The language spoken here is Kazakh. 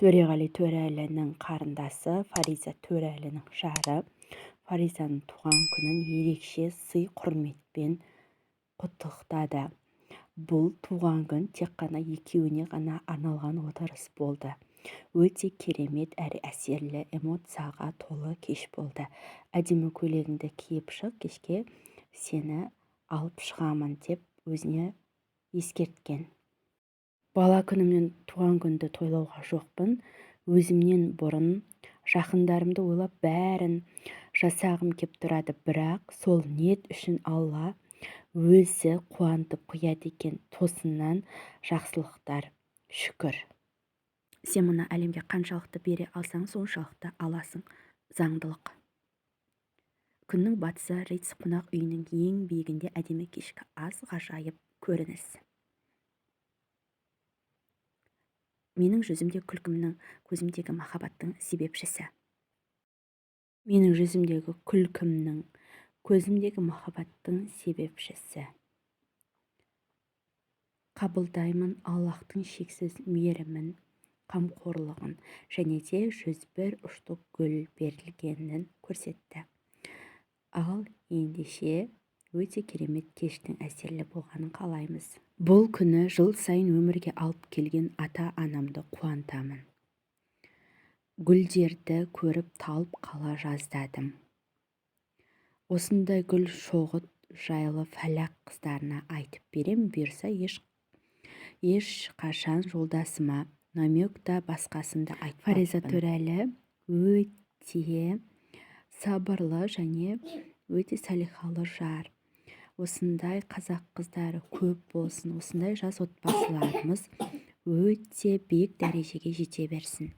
Төреғали Төреәлінің қарындасы Фариза Төреәлінің жары Фаризаның туған күнін ерекше сый-құрметпен құттықтады. Бұл туған күн тек қана екеуіне ғана арналған отырыс болды. Өте керемет әрі әсерлі, эмоцияға толы кеш болды. Әдемі көйлегіңді киіп шық, кешке сені алып шығамын деп өзіне ескерткен. Бала күнімнен туған күнді тойлауға жоқпын. Өзімнен бұрын жақындарымды ойлап бәрін жасағым кеп тұрады. Бірақ сол ниет үшін Алла өзі қуантып қояды екен. Тосыннан жақсылықтар. Шүкір. Сен мұны әлемге қаншалықты бере алсаң, соншалықты аласың. Заңдылық. Күннің батысы Риц қонақ үйінің ең биігінде әдемі кешкі ас, ғажайып көрініс. Менің жүзімде күлкімнің, көзімдегі махаббаттың себепшісі. Менің жүзімдегі күлкімнің, көзімдегі махаббаттың себепшісі. Қабылдаймын Аллахтың шексіз мейірімін, қамқорлығын және де 101 ұшты гүл берілгенін көрсетті. Ал ендеше өте керемет кештің әсерлі болғанын қалаймыз. Бұл күні жыл сайын өмірге алып келген ата-анамды қуантамын. Гүлдерді көріп талып қала жаздадым. Осындай гүл шоғы жайлы Фәләк қыздарына айтып берем, бұйырса еш қашан жолдасыма намек та басқасында айтпаппын. Фариза Төреәлі өте сабырлы және өте салиқалы жар. Осындай қазақ қыздары көп болсын, осындай жас отбасыларымыз өте биік дәрежеге жете берсін.